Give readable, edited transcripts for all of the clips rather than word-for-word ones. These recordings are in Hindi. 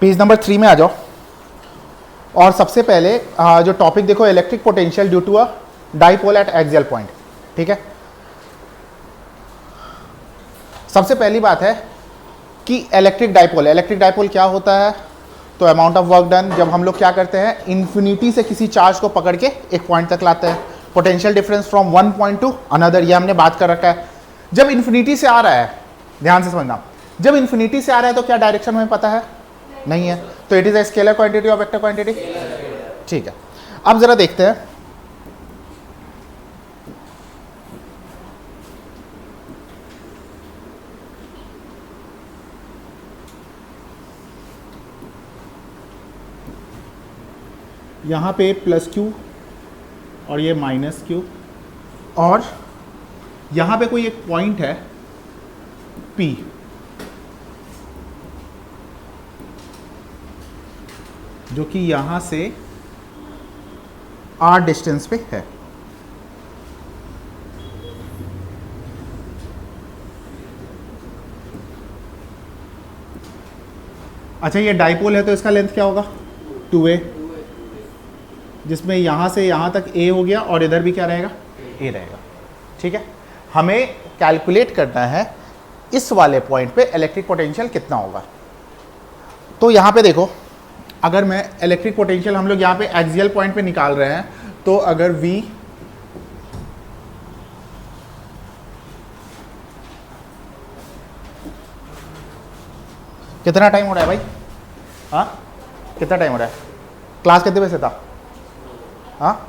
पेज नंबर 3 में आ जाओ। और सबसे पहले जो टॉपिक देखो, electric potential due to a dipole at axial point. ठीक है, सबसे पहली बात है कि इलेक्ट्रिक डाइपोल क्या होता है? तो अमाउंट ऑफ वर्क डन, जब हम लोग क्या करते हैं, इन्फिनिटी से किसी चार्ज को पकड़ के एक पॉइंट तक लाते हैं। Potential difference from one point two another, ये हमने बात कर रखा है। जब इन्फिनिटी से आ रहा है, ध्यान से समझना, जब इन्फिनिटी से आ रहा है तो क्या डायरेक्शन हमें पता है? नहीं है। तो it is a scalar quantity और वेक्टर क्वांटिटी। ठीक है, अब जरा देखते हैं। यहां पे प्लस क्यू और ये माइनस क्यू, और यहां पे कोई एक पॉइंट है P, जो कि यहां से R डिस्टेंस पे है। अच्छा, ये डाइपोल है तो इसका लेंथ क्या होगा? 2a, जिसमें यहां से यहां तक a हो गया और इधर भी क्या रहेगा? a रहेगा। ठीक है, हमें कैलकुलेट करना है इस वाले पॉइंट पे इलेक्ट्रिक पोटेंशियल कितना होगा। तो यहां पे देखो, अगर मैं इलेक्ट्रिक पोटेंशियल हम लोग यहां पे एक्सियल पॉइंट पे निकाल रहे हैं, तो अगर V कितना टाइम हो रहा है भाई? हाँ, कितना टाइम हो रहा है? क्लास कितने बजे से था? हाँ,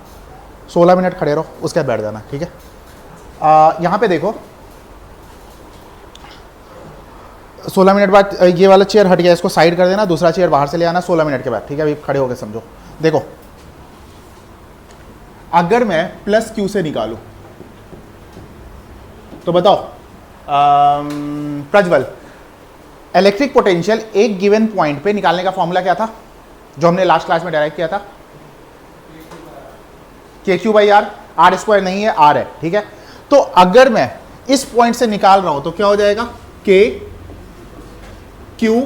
16 मिनट खड़े रहो, उसके बाद बैठ जाना। ठीक है, यहाँ पे देखो 16 मिनट बाद ये वाला चेयर हट गया, इसको साइड कर देना, दूसरा चेयर बाहर से ले आना 16 मिनट के बाद। ठीक है, अभी खड़े होकर समझो। देखो, अगर मैं प्लस क्यू से निकालूं तो बताओ प्रज्वल, इलेक्ट्रिक पोटेंशियल एक गिवन पॉइंट पे निकालने का फॉर्मूला क्या था जो हमने लास्ट क्लास में डेराइव किया था? KQ by R, R square नहीं है, आर है। ठीक है, तो अगर मैं इस पॉइंट से निकाल रहा हूं तो क्या हो जाएगा? KQ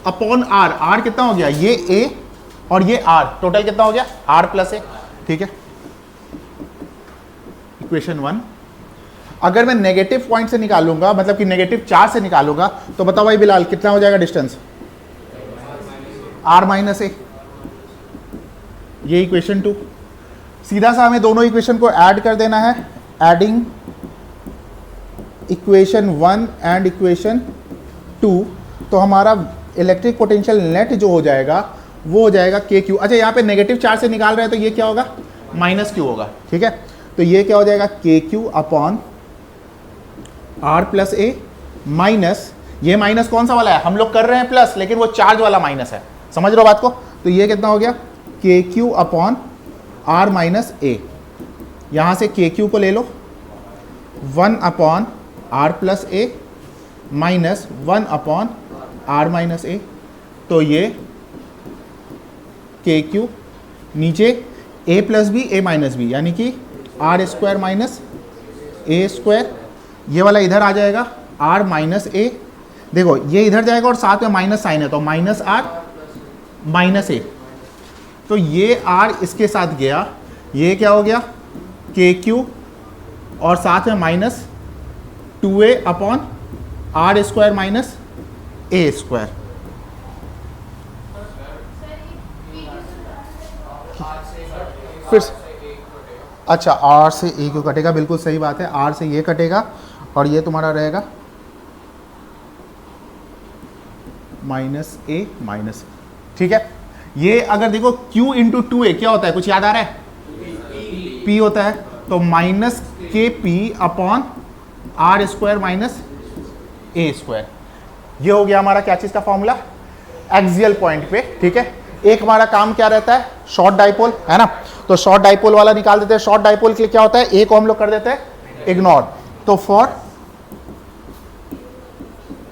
upon are. आर कितना हो गया? ये A और ये R, टोटल कितना हो गया? R plus A। ठीक है, इक्वेशन 1। अगर मैं नेगेटिव पॉइंट से निकालूंगा, मतलब कि नेगेटिव चार्ज से निकालूंगा, तो बताओ भाई बिलाल, कितना हो जाएगा डिस्टेंस? R minus A। ये इक्वेशन 2। सीधा सा हमें दोनों इक्वेशन को ऐड कर देना है। एडिंग इक्वेशन 1 एंड इक्वेशन 2, तो हमारा इलेक्ट्रिक पोटेंशियल नेट जो हो जाएगा वो हो जाएगा KQ। अच्छा, यहाँ पे नेगेटिव चार्ज से निकाल रहे हैं तो ये क्या होगा? माइनस Q होगा। ठीक है, तो ये क्या हो जाएगा? KQ upon R plus A minus, ये माइनस कौन सा वाला है? हम लोग कर रहे हैं प्लस, लेकिन वो चार्ज वाला माइनस है। समझ रहे हो बात को? तो ये कितना हो गया? KQ upon R minus A। यहाँ से KQ को ले लो, 1 upon R plus A minus 1 upon R minus A। तो ये KQ, नीचे A plus B, A minus B, यानी कि R square minus A square. ये वाला इधर आ जाएगा, R माइनस A। देखो, ये इधर जाएगा और साथ में माइनस साइन है, तो माइनस R माइनस A। तो ये R इसके साथ गया, ये क्या हो गया? KQ और साथ में minus 2A upon R square minus A square. फिर अच्छा, R से A क्यों कटेगा? बिल्कुल सही बात है, R से ये कटेगा और ये तुम्हारा रहेगा माइनस A माइनस। ठीक है, ये अगर देखो Q इंटू 2A क्या होता है? कुछ याद आ रहा है? P होता है, तो minus KP upon R square minus A square. ये हो गया हमारा क्या चीज का फॉर्मूला? एक्सियल पॉइंट पे। ठीक है, एक हमारा काम क्या रहता है? शॉर्ट डाइपोल, है ना? तो शॉर्ट डाइपोल वाला निकाल देते हैं। शॉर्ट डाइपोल के लिए क्या होता है? एक को हम लोग कर देते हैं इग्नोर। तो फॉर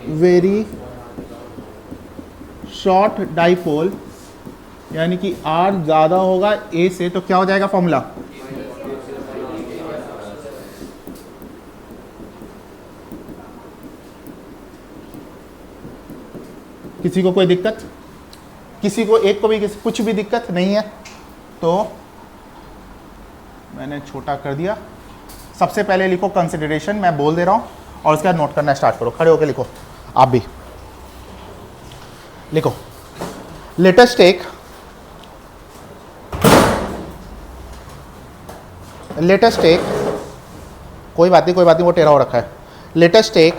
वेरी शॉर्ट डाइपोल, यानी कि R ज्यादा होगा A से, तो क्या हो जाएगा फॉर्मूला? किसी को कोई दिक्कत? किसी को एक को भी कुछ भी दिक्कत नहीं है तो मैंने छोटा कर दिया। सबसे पहले लिखो कंसिडरेशन, मैं बोल दे रहा हूँ, और उसके बाद नोट करना स्टार्ट करो। खड़े होकर लिखो, आप भी लिखो। लेट अस टेक कोई बात नहीं, वो टेढ़ा हो रखा है। लेट अस टेक,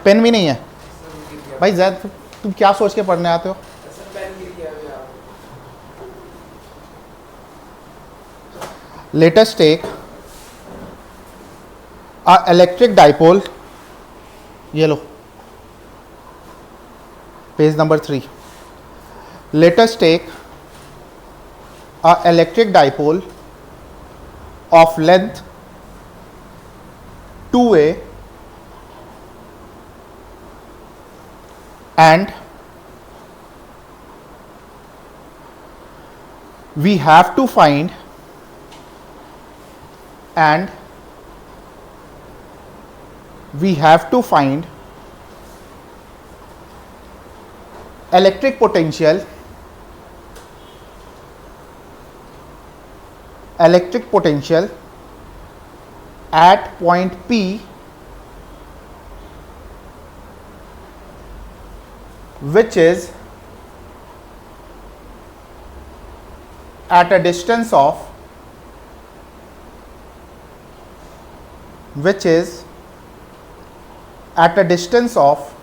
पेन भी नहीं है भाई जैद, तुम क्या सोच के पढ़ने आते हो? Let us take a electric dipole, ये लो page number 3। Let us take a electric dipole of length 2a and we have to find electric potential at point P which is at a distance of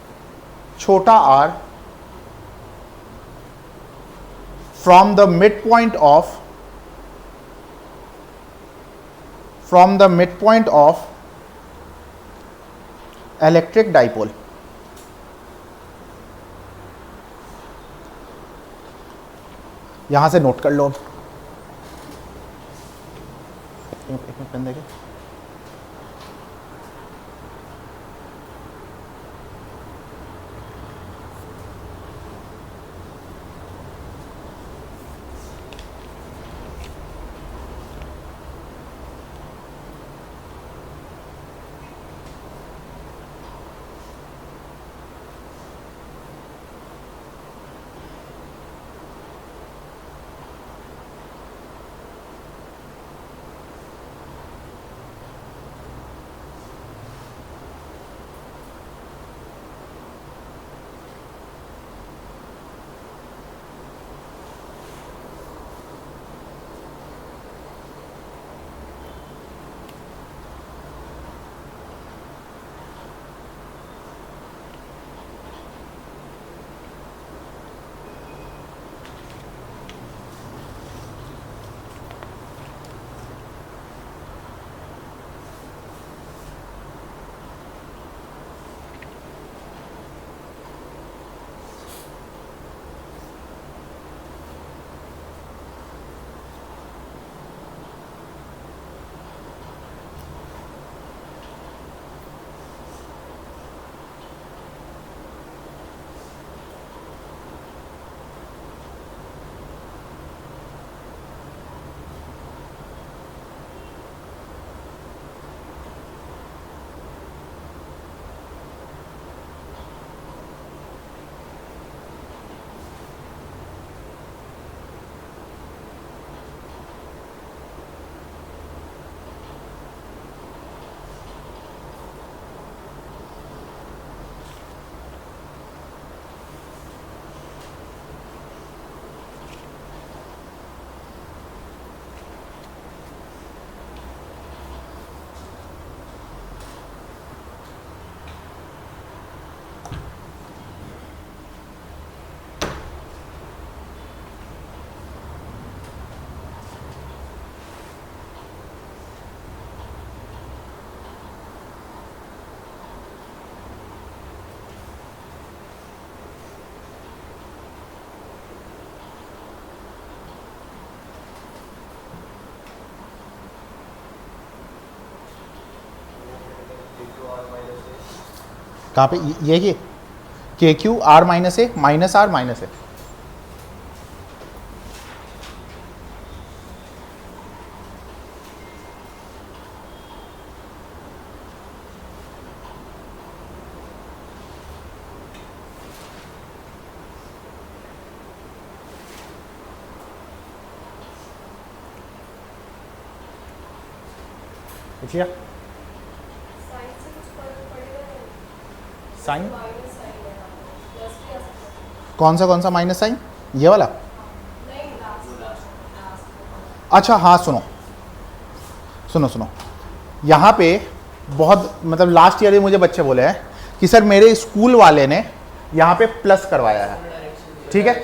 छोटा r from the midpoint of electric dipole। यहां से नोट कर लो। एक मिनट पेन देंगे। कहाँ पे? ये K Q R minus A minus R minus A. देखिए साइन, कौन सा माइनस साइन, ये वाला। अच्छा हाँ, सुनो सुनो सुनो, यहाँ पे बहुत मतलब लास्ट ईयर ही मुझे बच्चे बोले हैं कि सर मेरे स्कूल वाले ने यहाँ पे प्लस करवाया है। ठीक है,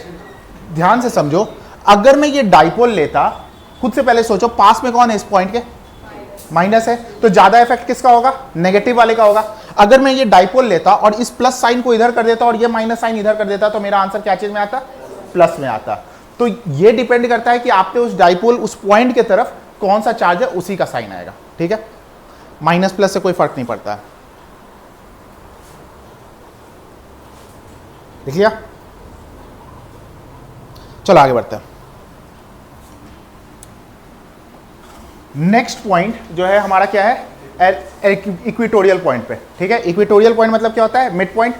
ध्यान से समझो, अगर मैं ये डाइपोल लेता, खुद से पहले सोचो पास में कौन है इस पॉइंट के, माइनस है, तो ज्यादा इफेक्ट किसका होगा, नेगेटिव वाले का होगा। अगर मैं ये डाइपोल लेता और इस प्लस साइन को इधर कर देता और ये माइनस साइन इधर कर देता, तो मेरा आंसर क्या चीज में आता, प्लस में आता। तो ये डिपेंड करता है कि आपने उस डाइपोल उस पॉइंट के तरफ कौन सा चार्ज है, उसी का साइन आएगा। ठीक है, माइनस प्लस से कोई फर्क नहीं पड़ता। देख लिया, चलो आगे बढ़ते हैं। नेक्स्ट पॉइंट जो है हमारा क्या है, इक्वेटोरियल पॉइंट पे। ठीक है, इक्वेटोरियल पॉइंट मतलब क्या होता है, मिड पॉइंट।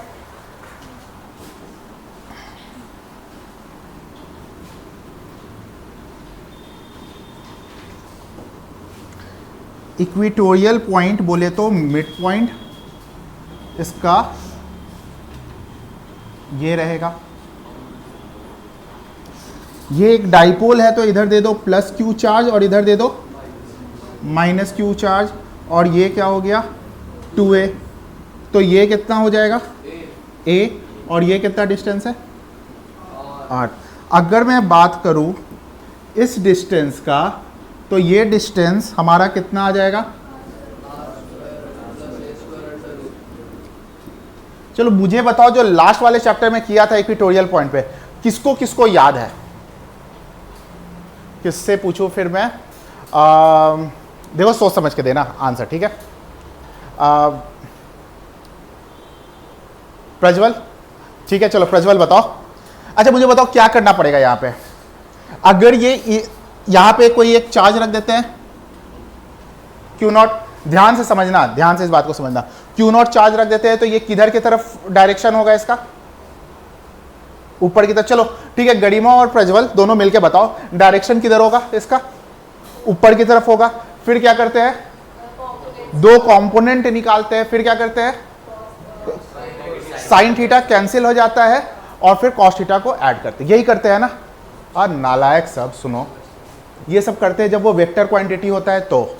इक्वेटोरियल पॉइंट बोले तो मिड पॉइंट इसका ये रहेगा। ये एक डाइपोल है तो इधर दे दो प्लस क्यू चार्ज और इधर दे दो माइनस क्यू चार्ज, और ये क्या हो गया 2a। तो ये कितना हो जाएगा a, और ये कितना डिस्टेंस है 8। अगर मैं बात करूं इस डिस्टेंस का, तो ये डिस्टेंस हमारा कितना आ जाएगा, चलो मुझे बताओ जो लास्ट वाले चैप्टर में किया था इक्वेटोरियल पॉइंट पे, किसको किसको याद है, किससे पूछूं फिर मैं। देखो सोच समझ के देना आंसर, ठीक है। प्रज्वल, ठीक है, चलो प्रज्वल बताओ। अच्छा मुझे बताओ क्या करना पड़ेगा यहाँ पे, अगर ये यहाँ पे कोई एक चार्ज रख देते हैं क्यू नॉट, ध्यान से समझना, ध्यान से इस बात को समझना, क्यू नॉट चार्ज रख देते हैं तो ये किधर की तरफ डायरेक्शन होगा इसका, ऊपर की तरफ। चलो ठीक है, गरिमा और प्रज्वल दोनों मिलके बताओ डायरेक्शन किधर होगा इसका, ऊपर की तरफ होगा। फिर क्या करते हैं, दो कंपोनेंट निकालते हैं, फिर क्या करते हैं, साइन थीटा कैंसिल हो जाता है और फिर कॉस थीटा को ऐड करते हैं, यही करते हैं ना। और नालायक सब सुनो, ये सब करते हैं जब वो वेक्टर क्वांटिटी होता है, तो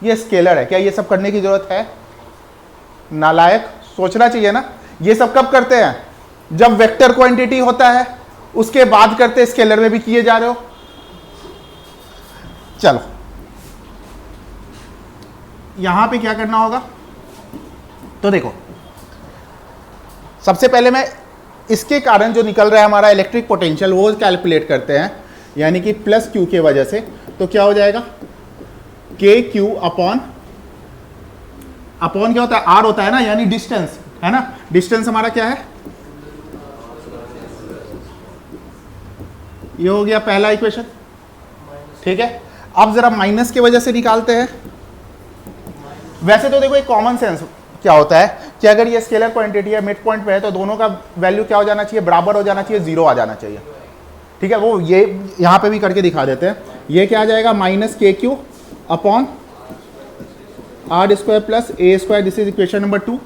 ये स्केलर है, क्या ये सब करने की जरूरत है, नालायक सोचना चाहिए ना। ये सब कब करते हैं, जब वेक्टर क्वांटिटी होता है, उसके बाद करते, स्केलर में भी किए जा रहे हो। चलो यहां पे क्या करना होगा, तो देखो सबसे पहले मैं इसके कारण जो निकल रहा है हमारा इलेक्ट्रिक पोटेंशियल वो कैलकुलेट करते हैं, यानी कि प्लस क्यू के वजह से। तो क्या हो जाएगा, के क्यू अपॉन क्या होता है, आर होता है ना, यानी डिस्टेंस है ना। डिस्टेंस हमारा क्या है, ये हो गया पहला इक्वेशन। ठीक है, अब जरा माइनस की वजह से निकालते हैं। वैसे तो देखो एक कॉमन सेंस क्या होता है कि अगर ये स्केलर क्वांटिटी है, मिड पॉइंट पे है, तो दोनों का वैल्यू क्या हो जाना चाहिए, बराबर हो जाना चाहिए, जीरो आ जाना चाहिए। ठीक है, वो ये यहां पे भी करके दिखा देते हैं। ये क्या आ जाएगा, minus K Q upon R square plus A square, this is equation number 2।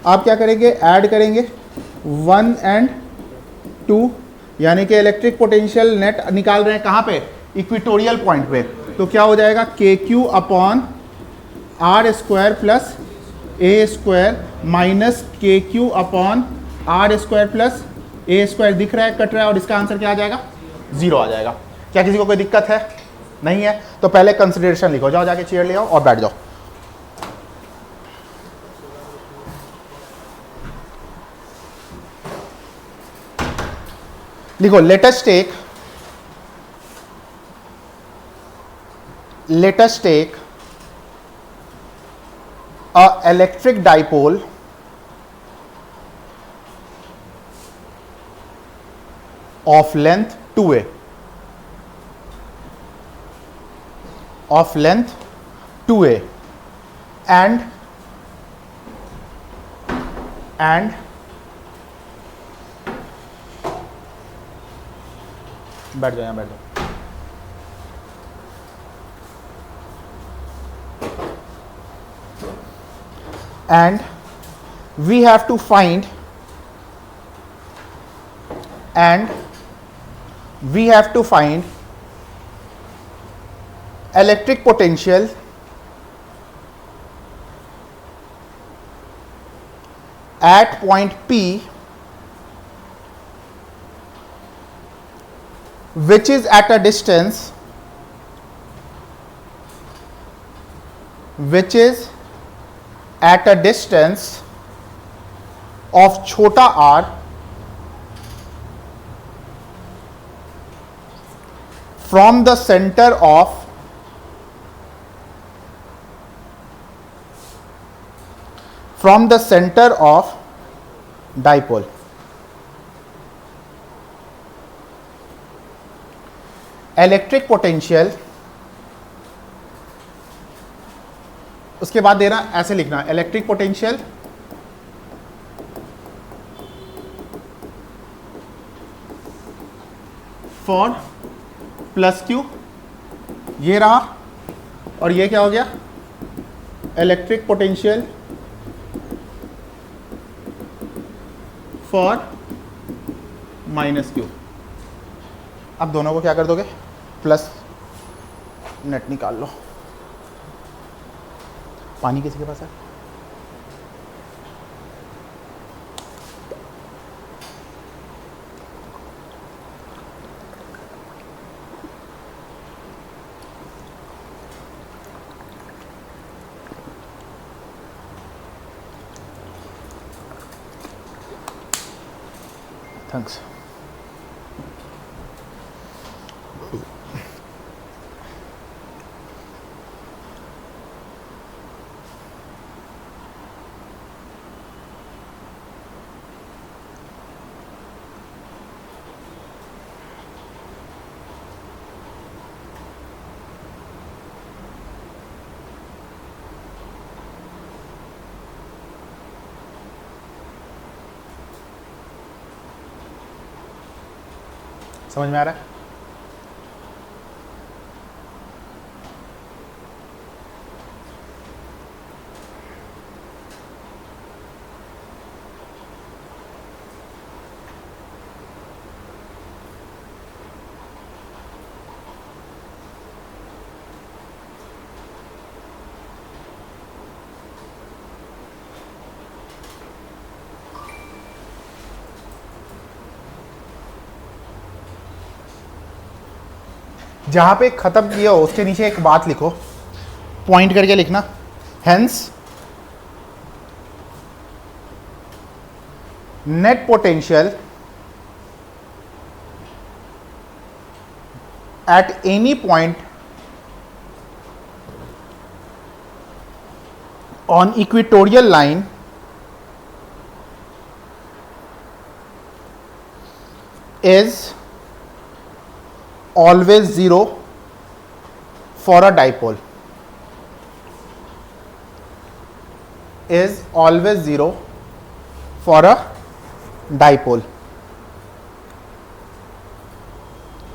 आप क्या करेंगे, ऐड करेंगे 1 and 2, यानी कि इलेक्ट्रिक पोटेंशियल नेट निकाल रहे हैं कहाँ पे, इक्वेटोरियल पॉइंट पे। तो क्या हो जाएगा, K Q upon R square plus A square minus K Q upon R square plus A square, दिख रहा है, कट रहा है, और इसका आंसर क्या आ जाएगा, 0 आ जाएगा। क्या किसी को कोई दिक्कत है, नहीं है, तो पहले कंसिडरेशन लिखो, जाओ जाके चेयर ले आओ और बैठ जाओ। लिखो, let us take a electric dipole of length 2a, and बैठ जाओ, यहाँ बैठ जाओ। and we have to find electric potential at point P which is at a distance of छोटा r from the center of dipole. Electric potential, उसके बाद देना ऐसे लिखना, electric potential for plus Q, ये रहा, और ये क्या हो गया, electric potential for minus Q. अब दोनों को क्या कर दोगे, प्लस, नेट निकाल लो। पानी किसी के पास है? थैंक्स। समझ में आ रहा है? जहां पे खत्म किया हो उसके नीचे एक बात लिखो, पॉइंट करके लिखना, hence net potential at any point on equatorial line is always zero for a dipole, is always zero for a dipole।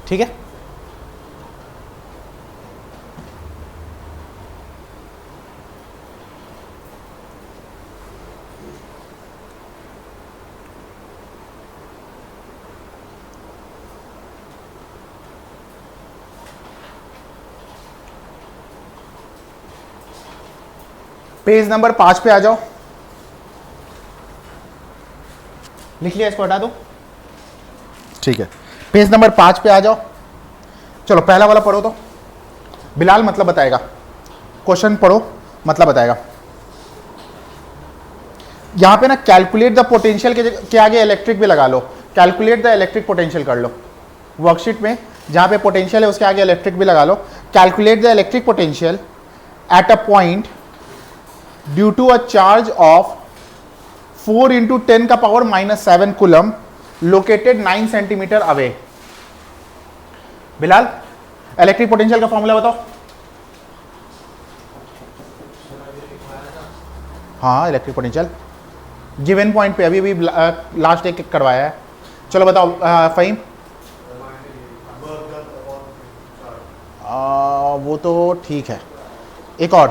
ठीक है? पेज नंबर 5 पे आ जाओ, लिख लिया, इसको हटा दो। ठीक है, पेज नंबर 5 पे आ जाओ। चलो पहला वाला पढ़ो तो, बिलाल मतलब बताएगा, क्वेश्चन पढ़ो मतलब बताएगा। यहां पे ना कैलकुलेट द पोटेंशियल के आगे इलेक्ट्रिक भी लगा लो, कैलकुलेट द इलेक्ट्रिक पोटेंशियल कर लो। वर्कशीट में जहां पे पोटेंशियल है उसके आगे इलेक्ट्रिक भी लगा लो। Calculate the electric potential at a point due to a charge of 4 × 10⁻⁻7 coulomb located 9 centimetre away. Bilal electric potential का फॉर्मूला बताओ। हाँ, इलेक्ट्रिक पोटेंशियल गिवन पॉइंट पे अभी लास्ट एक करवाया है। चलो बताओ फहीम। वो तो ठीक है, एक और,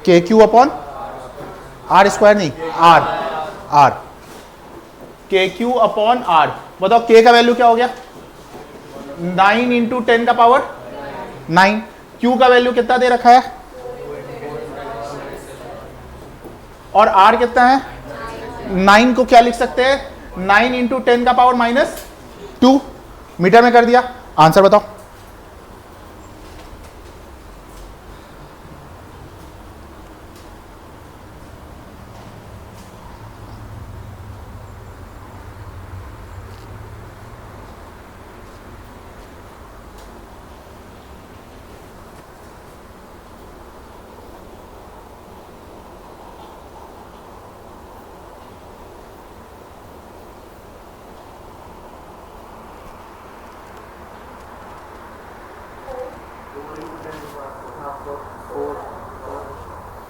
के क्यू अपॉन आर स्क्वायर नहीं, आर, आर के क्यू अपॉन आर। बताओ के का वैल्यू क्या हो गया, 9 इंटू 10 का पावर 9। क्यू का वैल्यू कितना दे रखा है, और आर कितना है 9 को क्या लिख सकते हैं, 9 इंटू 10 का पावर -2 मीटर में कर दिया। आंसर बताओ।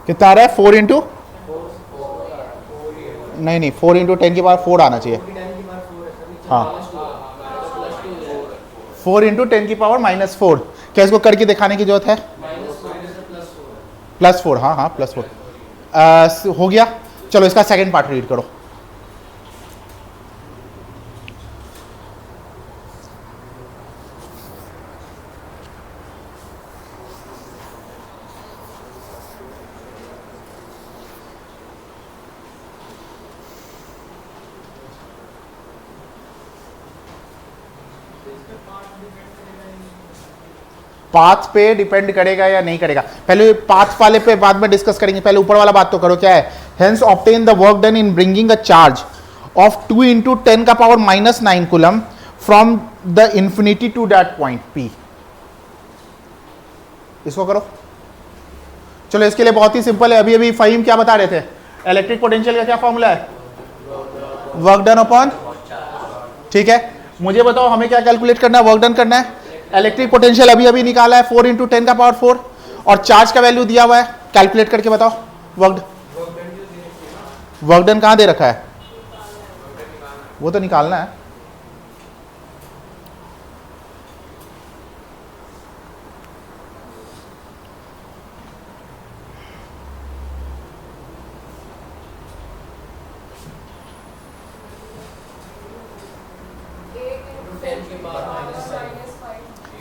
कितना आ रहा है, 4 इंटू, नहीं 4 इंटू 10 की पावर 4 आना चाहिए। हाँ 4 इंटू 10 की पावर -4। क्या इसको करके दिखाने की जरूरत है, +4, हाँ हाँ +4 हो गया। चलो इसका सेकंड पार्ट रीड करो। पाथ पे डिपेंड करेगा या नहीं करेगा, पहले पाथ वाले पे बाद में डिस्कस करेंगे, पहले ऊपर वाला बात तो करो। क्या है, hence obtain the work done in bringing a charge of 2 into 10 का power -9 coulomb from the infinity to that point P। इसको करो। चलो इसके लिए बहुत ही सिंपल है, अभी अभी फ़हीम क्या बता रहे थे, इलेक्ट्रिक पोटेंशियल का क्या फॉर्मूला है, वर्क डन अपॉन, ठीक है। मुझे बताओ हमें क्या कैलकुलेट करना है, वर्क डन करना है। इलेक्ट्रिक पोटेंशियल अभी अभी निकाला है 4 इंटू 10 का पावर 4, और चार्ज का वैल्यू दिया हुआ है, कैलकुलेट करके बताओ। वर्क डन कहां दे रखा है, वो तो निकालना है।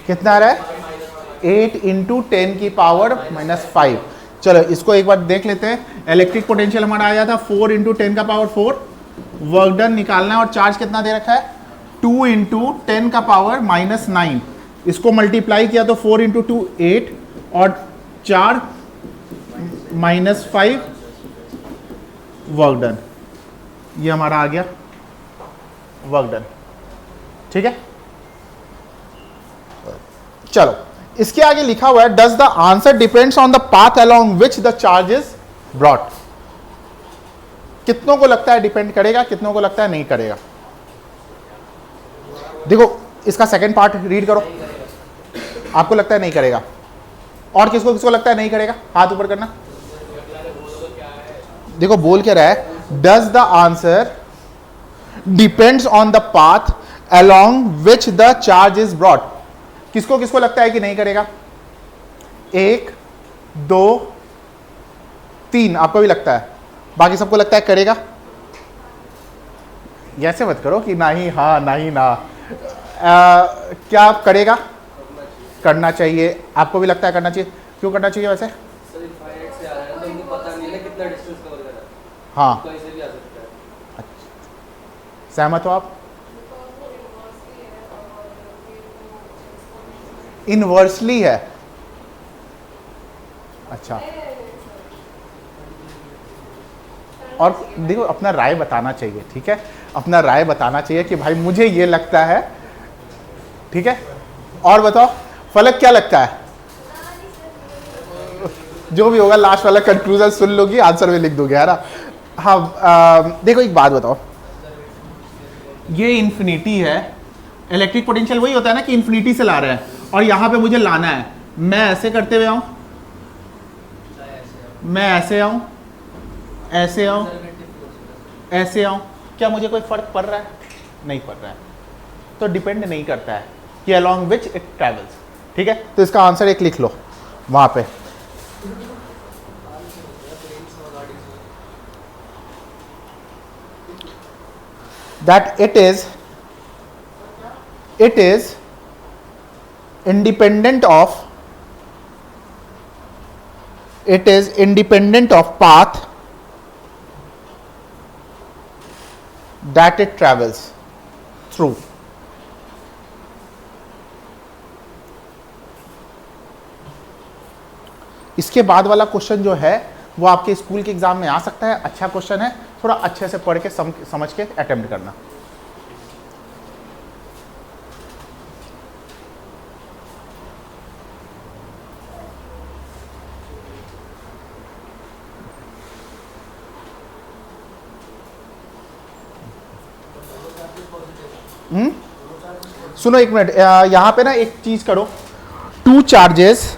कितना आ रहा है, 8 इंटू 10 की पावर -5। चलो इसको एक बार देख लेते हैं। इलेक्ट्रिक पोटेंशियल हमारा आया था 4 इंटू 10 का पावर 4, वर्क डन निकालना है, और चार्ज कितना दे रखा है 2 इंटू 10 का पावर -9। इसको मल्टीप्लाई किया तो 4 इंटू 2 8, और 4 -5 वर्क डन, ये हमारा आ गया वर्क डन, ठीक है। चलो इसके आगे लिखा हुआ है, does the answer depends on the path along which the charge is brought. कितनों को लगता है डिपेंड करेगा, कितनों को लगता है नहीं करेगा। देखो इसका सेकंड पार्ट रीड करो। आपको लगता है नहीं करेगा, और किसको किसको लगता है नहीं करेगा, हाथ ऊपर करना। देखो बोल क्या रहा है, does the answer depends on the path along which the charge is brought. किसको किसको लगता है कि नहीं करेगा, 1 2 3, आपको भी लगता है, बाकी सबको लगता है करेगा। ऐसे मत करो कि ना ही हाँ ना ही ना। क्या करेगा, करना चाहिए, आपको भी लगता है करना चाहिए। क्यों करना चाहिए वैसे, हाँ सहमत हो आप, इनवर्सली है। अच्छा, और देखो अपना राय बताना चाहिए, ठीक है, अपना राय बताना चाहिए कि भाई मुझे ये लगता है, ठीक है। और बताओ फलक क्या लगता है, जो भी होगा लास्ट वाला कंक्लूजन सुन लोगी, आंसर में लिख दोगे, है ना। हाँ देखो एक बात बताओ, ये इन्फिनिटी है, इलेक्ट्रिक पोटेंशियल वही होता है ना कि इन्फिनिटी से ला रहे हैं, और यहां पे मुझे लाना है। मैं ऐसे करते हुए आऊं, मैं ऐसे आऊं, ऐसे आऊं, ऐसे आऊं, क्या मुझे कोई फर्क पड़ रहा है, नहीं पड़ रहा है, तो डिपेंड नहीं करता है कि अलोंग विच इट ट्रेवल्स, ठीक है। तो इसका आंसर एक लिख लो वहां पे, that it is independent of path that it travels through. इसके बाद वाला क्वेश्चन जो है वो आपके स्कूल के एग्जाम में आ सकता है, अच्छा क्वेश्चन है, थोड़ा अच्छे से पढ़ के समझ के अटेम्प्ट करना। सुनो एक मिनट, यहां पे ना एक चीज करो, 2 चार्जेस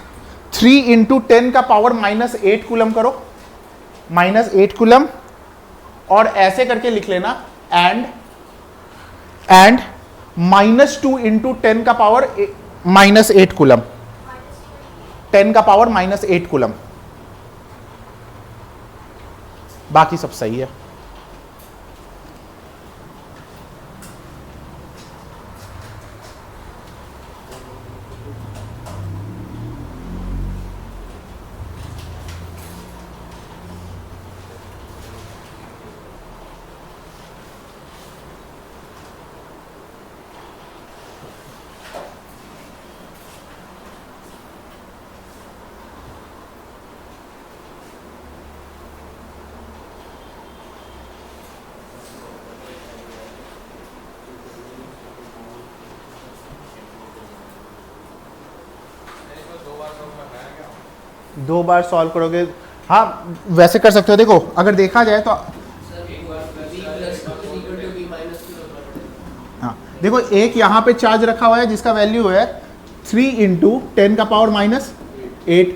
3 इंटू 10 का पावर -8 कूलम करो, -8 कूलम, और ऐसे करके लिख लेना एंड -2 इंटू 10 का पावर -8 कूलम, 10 का पावर -8 कूलम। बाकी सब सही है। दो बार सॉल्व करोगे, हाँ वैसे कर सकते हो। देखो अगर देखा जाए तो हाँ देखो, एक यहाँ पे चार्ज रखा हुआ है जिसका वैल्यू है 3 इंटू 10 का पावर -8,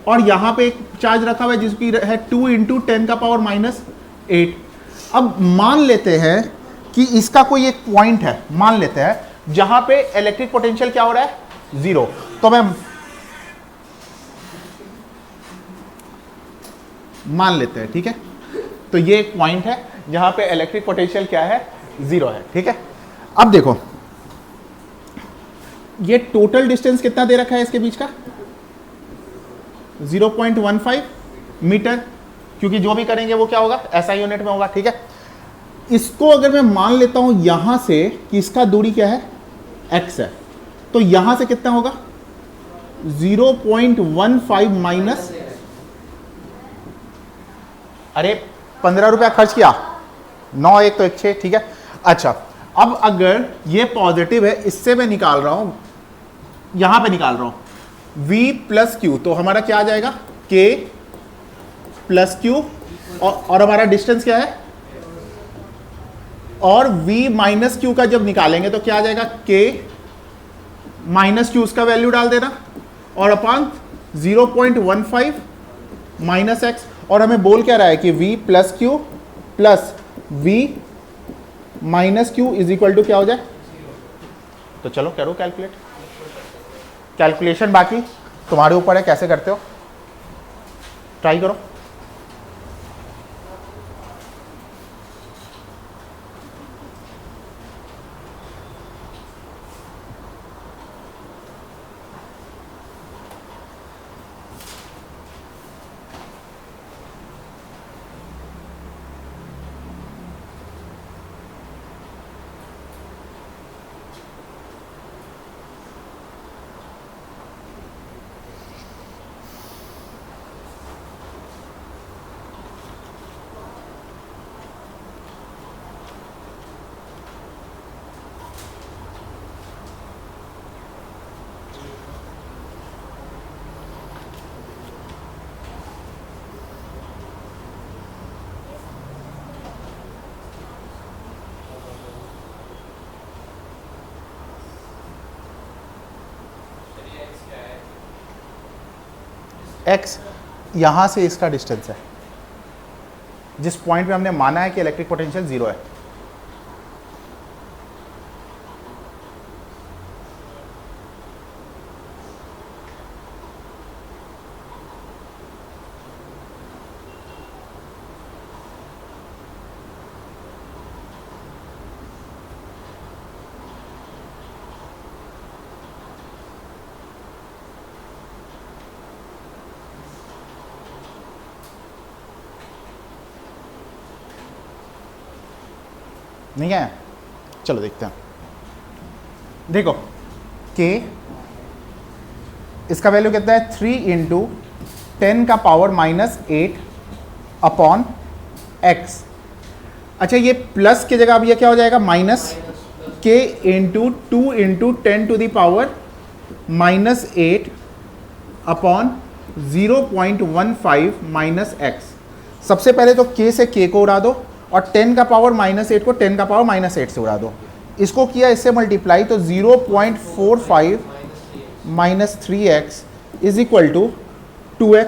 और यहाँ पे एक चार्ज रखा हुआ है जिसकी है 2 इंटू 10 का पावर -8। अब मान लेते हैं कि इसका कोई एक पॉइंट है, मान लेते हैं जहां पे इलेक्ट्रिक पोटेंशियल क्या हो रहा है, 0। तो मैं मान लेते हैं, ठीक है। तो ये एक पॉइंट है जहां पे इलेक्ट्रिक पोटेंशियल क्या है, 0 है, ठीक है। अब देखो ये टोटल डिस्टेंस कितना दे रखा है इसके बीच का, 0.15 मीटर, क्योंकि जो भी करेंगे वो क्या होगा, एसआई यूनिट में होगा, ठीक है। इसको अगर मैं मान लेता हूं यहां से कि इसका दूरी क्या है, x है, तो यहां से कितना होगा, 0.15 माइनस, अरे 15 रुपया खर्च किया, 9 1 तो 1 6, ठीक है। अच्छा अब अगर ये पॉजिटिव है, इससे मैं निकाल रहा हूं, यहां पे निकाल रहा हूं v प्लस क्यू, तो हमारा क्या आ जाएगा, k प्लस क्यू, और हमारा डिस्टेंस क्या है, और v माइनस क्यू का जब निकालेंगे तो क्या आ जाएगा, k माइनस क्यू, उसका वैल्यू डाल देना, और अपॉन 0.15 माइनस एक्स, और हमें बोल क्या रहा है कि v plus Q plus v minus Q is equal to क्या हो जाए। तो चलो करो कैलकुलेट, कैलकुलेशन बाकी तुम्हारे ऊपर है, कैसे करते हो ट्राई करो। x यहां से इसका डिस्टेंस है, जिस पॉइंट पे हमने माना है कि इलेक्ट्रिक पोटेंशियल 0 है। नहीं है? चलो देखते हैं। देखो के इसका वैल्यू कितना है 3 इंटू 10 का पावर -8 अपॉन x। अच्छा ये प्लस की जगह अब ये क्या हो जाएगा minus K into 2 into 10 to the power -8 upon 0.15 minus X. सबसे पहले तो के से के को उड़ा दो और 10 का पावर -8 को 10 का पावर -8 से उड़ा दो। इसको किया इससे मल्टीप्लाई तो 0.45 minus 3x is equal to 2x।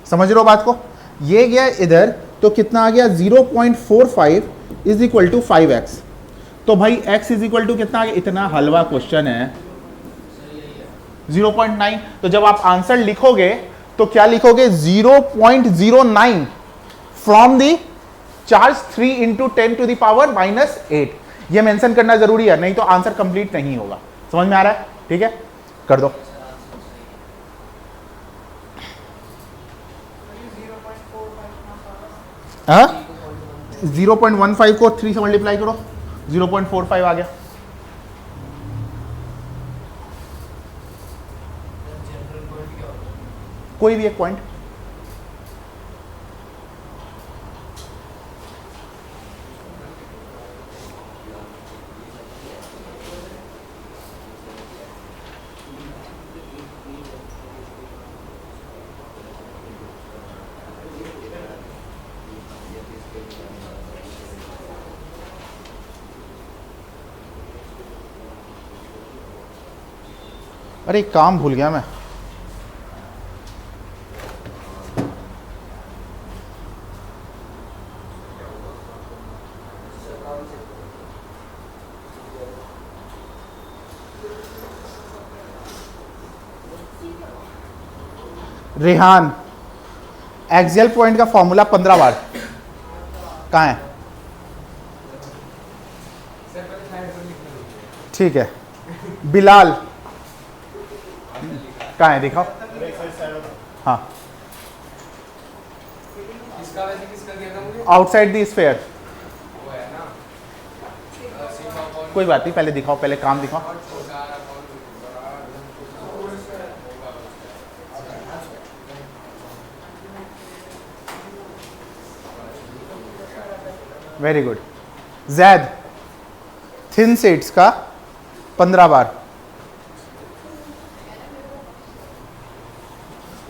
समझ रहे हो बात को? ये गया इधर तो कितना आ गया 0.45 इज इक्वल टू 5x। तो भाई x इज इक्वल टू कितना आ गया? इतना हलवा क्वेश्चन है 0.9। तो जब आप आंसर लिखोगे तो क्या लिखोगे 0.09 from the charge 3 into 10 to the power -8। ये मेंशन करना जरूरी है, नहीं तो आंसर कंप्लीट नहीं होगा। समझ में आ रहा है? ठीक है, कर दो। हाँ 0.15 को 3 से मल्टीप्लाई करो 0.45 आ गया। कोई भी एक पॉइंट। अरे काम भूल गया मैं। रेहान एक्सियल पॉइंट का फॉर्मूला 15 बार कहाँ है? ठीक है। बिलाल कहाँ है दिखाओ। हाँ आउटसाइड द स्फीयर। कोई बात नहीं, पहले दिखाओ, पहले काम दिखाओ। Very good. Zaid thin sets का 15 बार।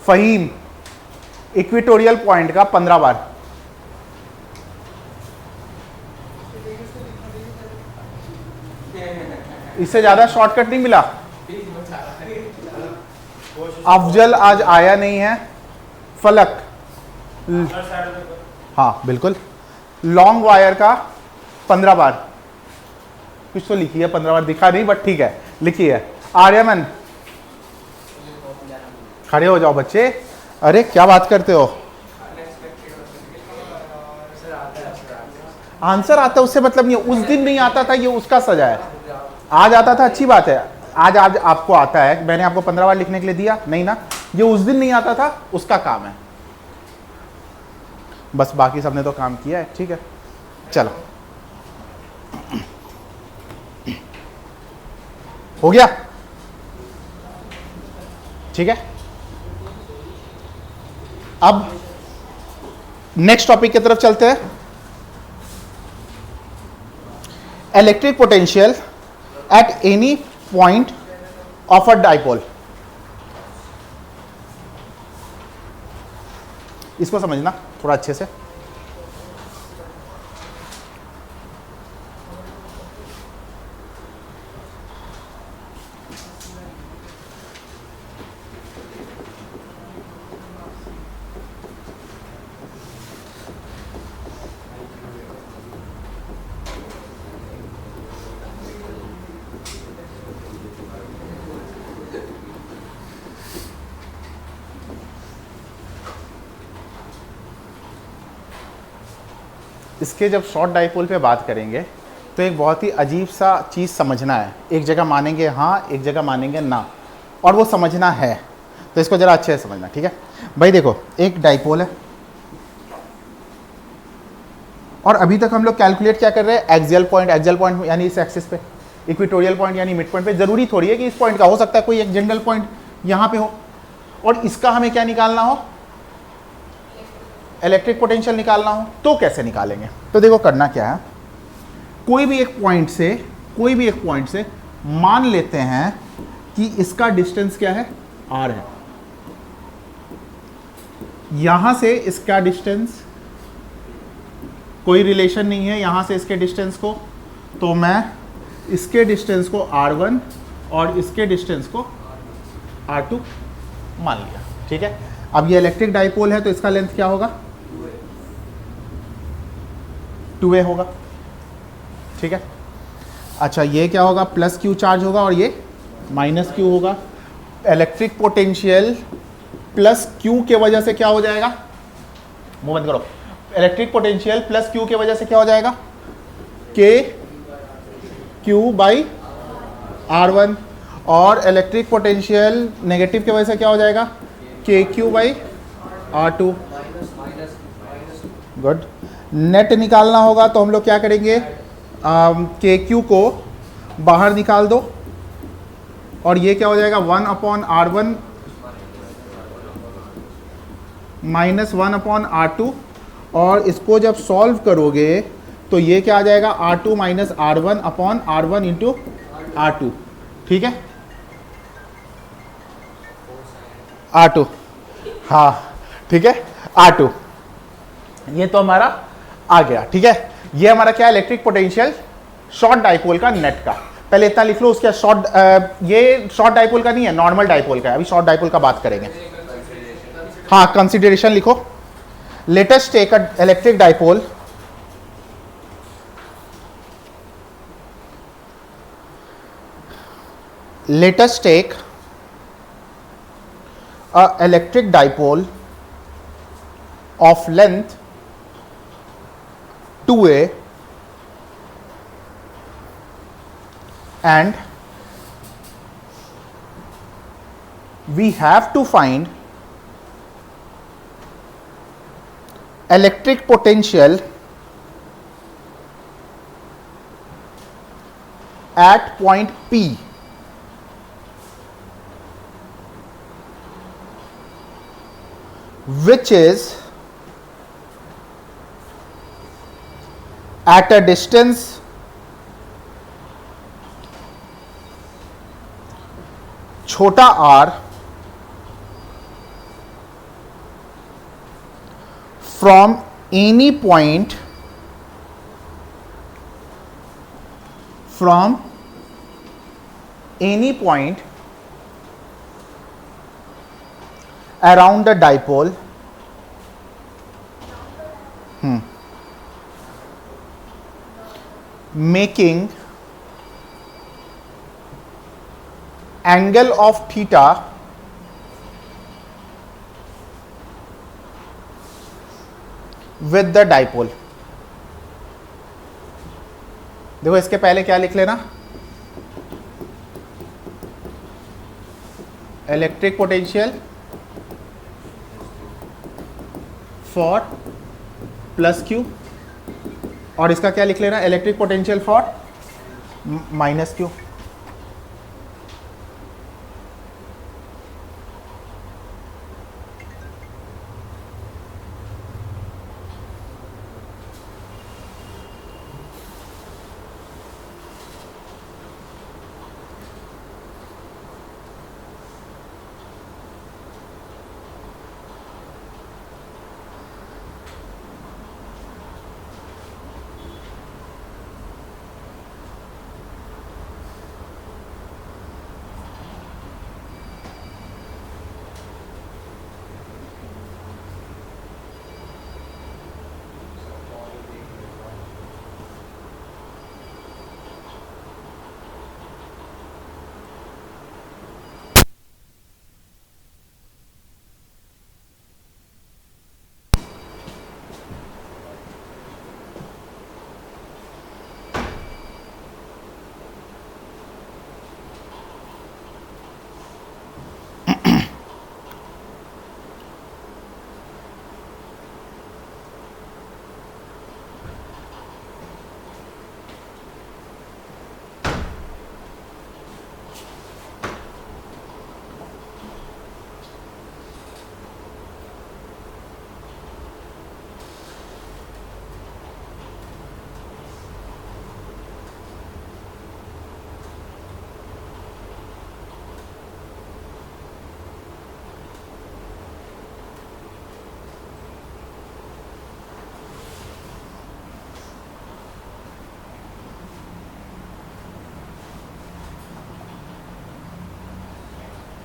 फहीम इक्वेटोरियल पॉइंट का 15 बार। इससे ज्यादा शॉर्टकट नहीं मिला। अफजल आज आया नहीं है। फलक हाँ बिल्कुल। लॉन्ग वायर का 15 बार। कुछ तो लिखी है 15 बार, दिखा नहीं बट ठीक है लिखी है। आर्यमन खड़े हो जाओ बच्चे। अरे क्या बात करते हो? आंसर आता है उससे मतलब नहीं। उस दिन नहीं आता था ये उसका सजा है। आज आता था अच्छी बात है। आज आपको आता है, मैंने आपको 15 बार लिखने के लिए दिया नहीं ना। ये उस दिन नहीं आता था उसका काम है। बस बाकी सबने तो काम किया है। ठीक है चलो हो गया। ठीक है अब नेक्स्ट टॉपिक की तरफ चलते हैं। Electric potential at any point of a dipole. इसको समझना थोड़ा अच्छे से। इसके जब शॉर्ट डाइपोल पे बात करेंगे तो एक बहुत ही अजीब सा चीज़ समझना है। एक जगह मानेंगे हाँ, एक जगह मानेंगे ना, और वो समझना है। तो इसको ज़रा अच्छे से समझना। ठीक है भाई देखो, एक डाइपोल है और अभी तक हम लोग कैलकुलेट क्या कर रहे हैं, एक्सियल पॉइंट यानी इस एक्सिस पे, इक्वेटोरियल पॉइंट यानी मिड पॉइंट पे। जरूरी थोड़ी है कि इस पॉइंट का, हो सकता है कोई एक जनरल पॉइंट यहाँ पे हो, और इसका हमें क्या निकालना हो, इलेक्ट्रिक पोटेंशियल निकालना हो। तो कैसे निकालेंगे, तो देखो करना क्या है, कोई भी एक पॉइंट से मान लेते हैं कि इसका डिस्टेंस क्या है, r है। यहां से इसका डिस्टेंस कोई रिलेशन नहीं है यहां से इसके डिस्टेंस को, तो मैं इसके डिस्टेंस को r1 और इसके डिस्टेंस को r2 मान लिया, ठीक है। अब ये इलेक्ट्रिक डाइपोल है तो इसका लेंथ क्या होगा, 2a होगा, ठीक है। अच्छा ये क्या होगा, प्लस q चार्ज होगा और ये माइनस q होगा। इलेक्ट्रिक पोटेंशियल प्लस q के वजह से क्या हो जाएगा, मुंह बंद करो, इलेक्ट्रिक पोटेंशियल प्लस q के वजह से क्या हो जाएगा, k q बाई r1, और इलेक्ट्रिक पोटेंशियल नेगेटिव की वजह से क्या हो जाएगा, K Q by r2। Good. Net निकालना होगा तो हम लोग क्या करेंगे, के क्यू को बाहर निकाल दो और ये क्या हो जाएगा, 1/r1 माइनस 1/r2, और इसको जब सॉल्व करोगे तो ये क्या आ जाएगा, r2 minus r1/r1 into r2, ठीक है, r2, हाँ ठीक है, r2। ये तो हमारा आ गया, ठीक है। ये हमारा क्या, इलेक्ट्रिक पोटेंशियल शॉर्ट डाइपोल का नेट का। पहले इतना लिख लो, उसके ये शॉर्ट डाइपोल का नहीं है, नॉर्मल डाइपोल का है। अभी शॉर्ट डाइपोल का बात करेंगे। हाँ, कंसिडरेशन लिखो। Let us take a electric dipole let us take a electric dipole of length 2a and we have to find electric potential at point P which is at a distance छोटा r from any point around the dipole making angle of theta with the dipole। देखो इसके पहले क्या लिख लेना, electric potential for plus Q, और इसका क्या लिख लेना, electric potential for minus Q.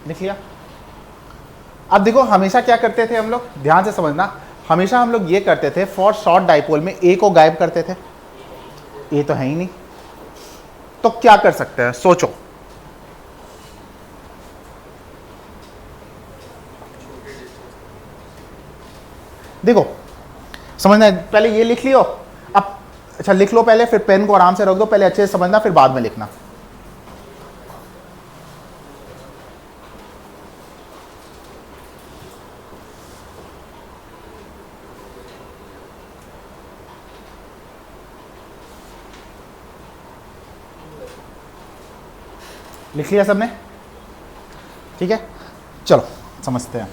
लिख लिया। अब देखो हमेशा क्या करते थे हम लोग, ध्यान से समझना, हमेशा हम लोग ये करते थे फॉर शॉर्ट डाइपोल में ए को गायब करते थे, ए तो है ही नहीं, तो क्या कर सकते हैं सोचो। देखो समझना है, पहले ये लिख लियो। अब अच्छा लिख लो पहले, फिर पेन को आराम से रख दो, पहले अच्छे से समझना फिर बाद में लिखना। लिख लिया सबने? ठीक है, चलो समझते हैं।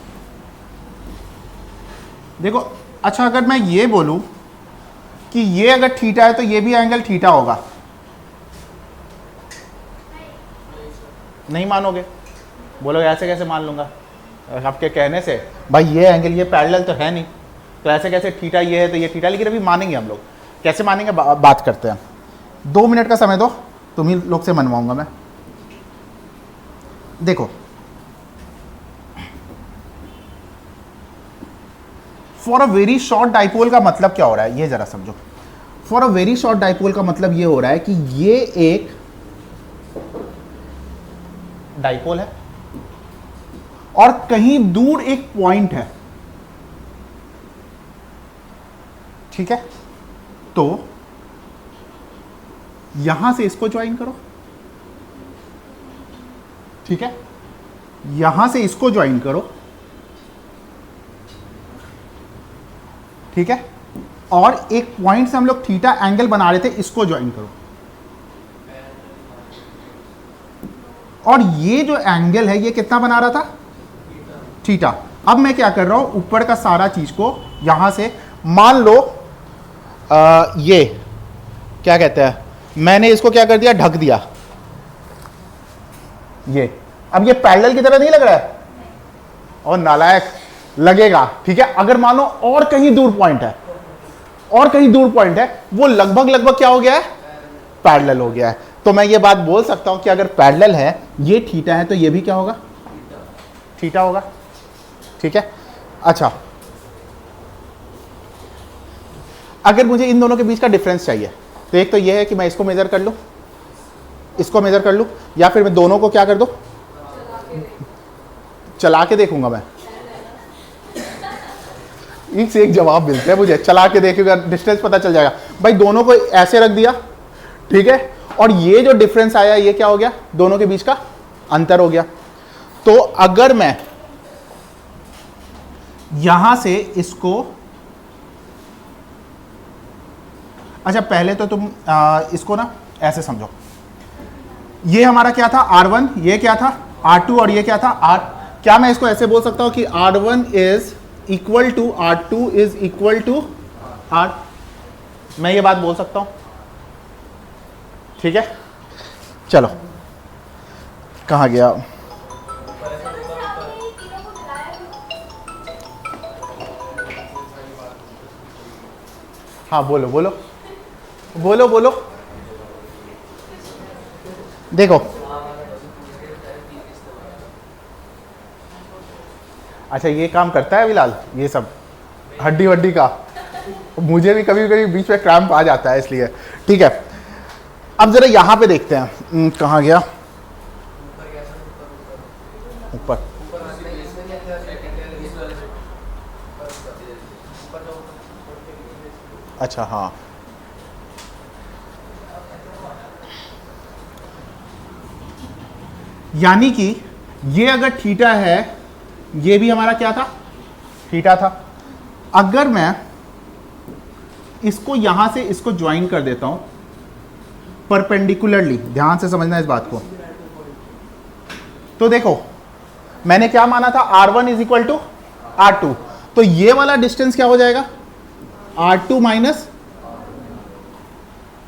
देखो अच्छा अगर मैं ये बोलूं कि ये अगर थीटा है तो ये भी एंगल थीटा होगा, नहीं मानोगे? बोलोगे ऐसे कैसे मान लूंगा, आपके कहने से भाई ये एंगल ये पैरेलल तो है नहीं, तो ऐसे कैसे थीटा ये है तो ये थीटा, लेकिन अभी मानेंगे हम लोग, कैसे मानेंगे बात करते हैं। 2 मिनट का समय दो, तुम ही लोग से मनवाऊंगा मैं। देखो for a very short dipole का मतलब क्या हो रहा है, ये जरा समझो। For a very short dipole का मतलब ये हो रहा है कि ये एक डाइपोल है और कहीं दूर एक पॉइंट है, ठीक है? तो यहां से इसको ज्वाइन करो, ठीक है? यहां से इसको ज्वाइन करो, ठीक है? और एक पॉइंट से हम लोग थीटा एंगल बना रहे थे, इसको ज्वाइन करो, और ये जो एंगल है ये कितना बना रहा था? थीटा। अब मैं क्या कर रहा हूं, ऊपर का सारा चीज को यहां से मान लो ये क्या कहते हैं, मैंने इसको क्या कर दिया, ढक दिया। ये अब ये पैरेलल की तरह नहीं लग रहा है, और नालायक लगेगा, ठीक है? अगर मानो और कहीं दूर पॉइंट है, और कहीं दूर पॉइंट है, वो लगभग क्या हो गया है, पैरेलल हो गया है। तो मैं ये बात बोल सकता हूं कि अगर पैरेलल है, ये थीटा है, तो ये भी क्या होगा, थीटा होगा, ठीक है? अच्छा अगर मुझे इन दोनों के बीच का डिफरेंस चाहिए, तो एक तो ये है कि मैं इसको मेजर कर लूं, इसको मेजर कर लूं, या फिर मैं दोनों को क्या कर दूं, चला के देखूंगा। मैं एक से एक जवाब मिलते हैं मुझे, चला के देखूंगा, डिस्टेंस पता चल जाएगा। भाई दोनों को ऐसे रख दिया, ठीक है? और ये जो डिफरेंस आया ये क्या हो गया, दोनों के बीच का अंतर हो गया। तो अगर मैं यहां से इसको, अच्छा पहले तो तुम इसको ना ऐसे समझो, ये हमारा क्या था R1, ये क्या था R2, और ये क्या था R। क्या मैं इसको ऐसे बोल सकता हूं कि R1 is equal to R2 is equal to R? मैं ये बात बोल सकता हूं, ठीक है? चलो कहां गया, हाँ बोलो बोलो बोलो बोलो। देखो अच्छा ये काम करता है बिलाल, ये सब हड्डी वड्डी का, मुझे भी कभी कभी बीच में क्रैम्प आ जाता है, इसलिए ठीक है। अब जरा यहां पे देखते हैं, कहां गया, ऊपर। अच्छा हाँ, यानी कि ये अगर थीटा है, ये भी हमारा क्या था, थीटा था। अगर मैं इसको यहां से इसको ज्वाइन कर देता हूं परपेंडिकुलरली, ध्यान से समझना इस बात को, तो देखो मैंने क्या माना था, R1 is equal to R2, तो ये वाला डिस्टेंस क्या हो जाएगा, R2 माइनस,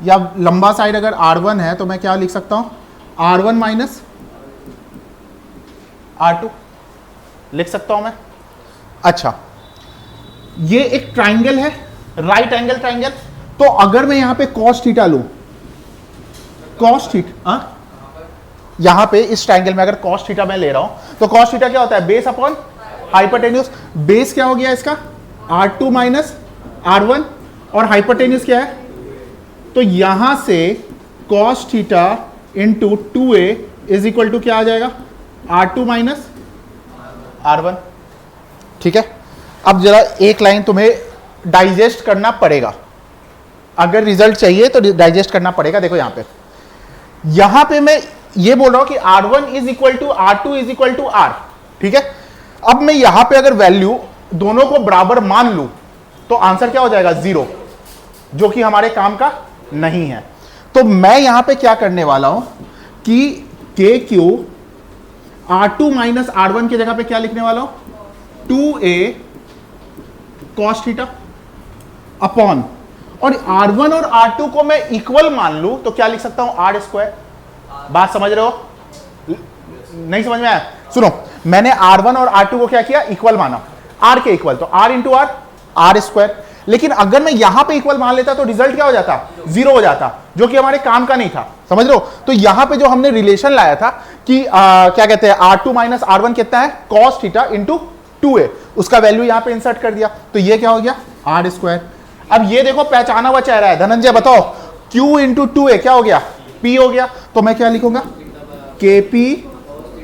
या लंबा साइड अगर R1 है तो मैं क्या लिख सकता हूं, R1 माइनस R2 लिख सकता हूं मैं। अच्छा ये एक ट्राइंगल है, राइट एंगल ट्राइंगल, तो अगर मैं यहां पे cos थीटा लूं, cos थीटा, यहां पे इस ट्राइंगल में अगर cos थीटा मैं ले रहा हूं, तो cos थीटा क्या होता है, बेस अपॉन हाइपोटेन्यूज। बेस क्या हो गया इसका, R2 माइनस R1, और हाइपोटेन्यूज क्या है, तो यहां से cos theta into 2a is equal to क्या आ जाएगा, R2 माइनस R1। ठीक है, अब जरा एक लाइन तुम्हें डाइजेस्ट करना पड़ेगा, अगर रिजल्ट चाहिए तो डाइजेस्ट करना पड़ेगा। देखो यहां पे मैं ये बोल रहा हूं कि R1 is equal to R2 is equal to R। ठीक है, अब मैं यहां पे अगर वैल्यू दोनों को बराबर मान लूं तो आंसर क्या हो जाएगा, 0, जो कि हमारे काम का नहीं है। तो मैं यहां पे क्या करने वाला हूं कि के क्यू R2 माइनस R1 की जगह पे क्या लिखने वाला हूं, 2a cos थीटा अपॉन, और R1 और R2 को मैं इक्वल मान लूं तो क्या लिख सकता हूं, R स्क्वायर। बात समझ रहे हो, नहीं समझ में आया, सुनो, मैंने R1 और R2 को क्या किया, इक्वल माना, R के इक्वल, तो R इंटू R स्क्वायर। लेकिन अगर मैं यहां पे इक्वल मान लेता तो रिजल्ट क्या हो जाता, 0 हो जाता, जो कि हमारे काम का नहीं था, समझ रहे हो। तो यहां पे जो हमने रिलेशन लाया था कि क्या कहते हैं, R2 माइनस R1 कितना है, cos थीटा इंटू 2a, उसका वैल्यू यहां पे इंसर्ट कर दिया, तो ये क्या हो गया, R स्क्वायर। अब ये देखो पहचाना हुआ चेहरा है, धनंजय बताओ, Q इंटू 2a क्या हो गया, P हो गया, तो मैं क्या लिखूंगा, KP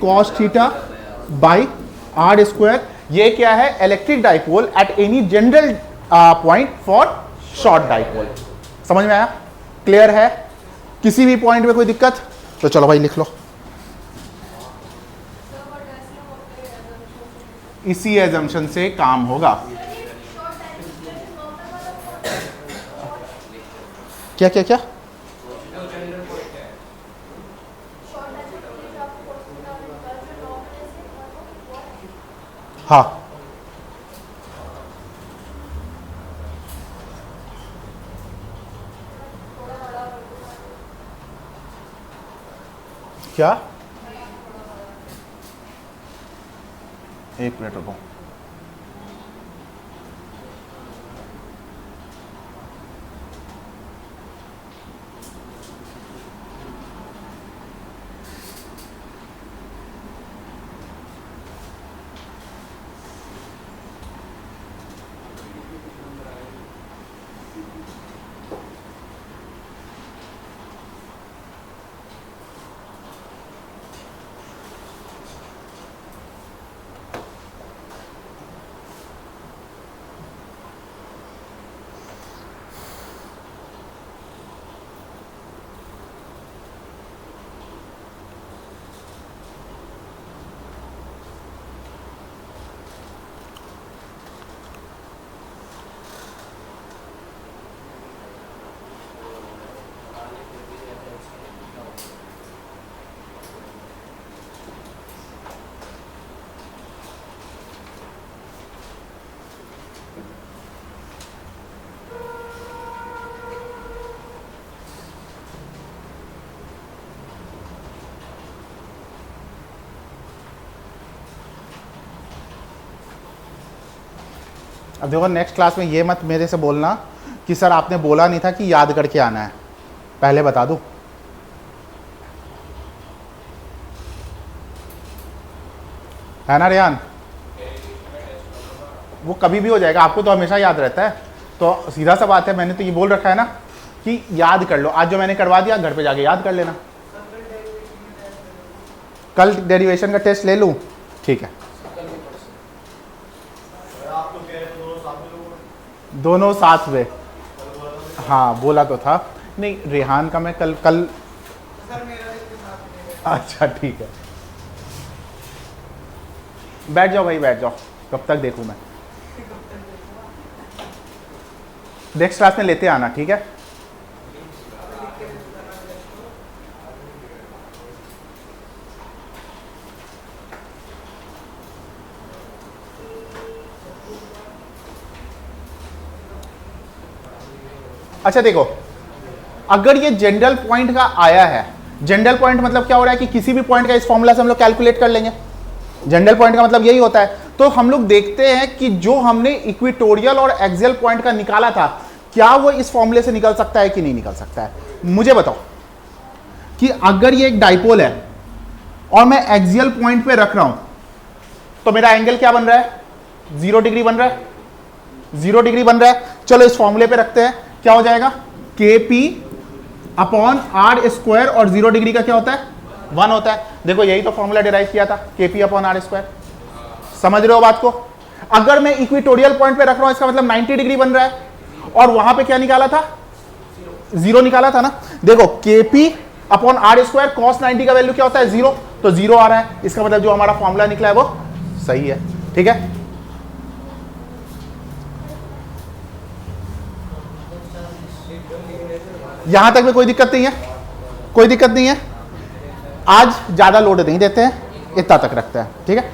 cos theta by R square. ये क्या है, electric dipole at any general point for short dipole. समझ में आया, क्लियर है, किसी भी पॉइंट में कोई दिक्कत, तो चलो भाई लिख लो। इसी एजम्पशन से काम होगा। क्या क्या क्या, हाँ क्या, एक मिनट रुको, अब देखो नेक्स्ट क्लास में ये मत मेरे से बोलना कि सर आपने बोला नहीं था कि याद करके आना है, पहले बता दूं। है ना रेहान, वो कभी भी हो जाएगा, आपको तो हमेशा याद रहता है। तो सीधा सा बात है, मैंने तो ये बोल रखा है ना कि याद कर लो, आज जो मैंने करवा दिया घर पे जाके याद कर लेना। कल डेरिवेशन का टेस्ट ले लूं, ठीक है, दोनों साथ में, हाँ बोला तो था, नहीं रेहान का मैं कल अच्छा ठीक है, बैठ जाओ भाई बैठ जाओ, कब तक देखूं मैं, नेक्स्ट क्लास में लेते आना, ठीक है। अच्छा देखो, अगर ये जनरल पॉइंट का आया है, जनरल पॉइंट मतलब क्या हो रहा है कि किसी भी पॉइंट का इस फॉर्मूला से हम लोग कैलकुलेट कर लेंगे, जनरल पॉइंट का मतलब यही होता है। तो हम लोग देखते हैं कि जो हमने इक्वेटोरियल और एक्सियल पॉइंट का निकाला था, क्या वो इस फॉर्मूले से निकल सकता है कि नहीं निकल सकता है। मुझे बताओ कि अगर ये एक डाइपोल है और मैं एक्सियल पॉइंट पे रख रहा हूं, तो मेरा एंगल क्या बन रहा है, 0 डिग्री बन रहा है, 0 डिग्री बन रहा है। चलो इस फॉर्मूले पे रखते हैं, क्या हो जाएगा, के पी अपॉन आर स्क्वायर, और 0 डिग्री का क्या होता है, 1 होता है। देखो यही तो फॉर्मूला डिराइव किया था, के पी अपॉन आर स्क्वायर। समझ रहे हो बात को? अगर मैं इक्वेटोरियल पॉइंट पे रख रहा हूं, इसका मतलब 90 डिग्री बन रहा है, और वहां पे क्या निकाला था, 0 निकाला था ना। देखो K P upon R square cos 90 का वैल्यू क्या होता है, 0, तो 0 आ रहा है। इसका मतलब जो हमारा फॉर्मूला निकला है वो सही है। ठीक है, यहां तक में कोई दिक्कत नहीं है, कोई दिक्कत नहीं है। आज ज्यादा लोड नहीं देते हैं, इतना तक रखते हैं। ठीक है।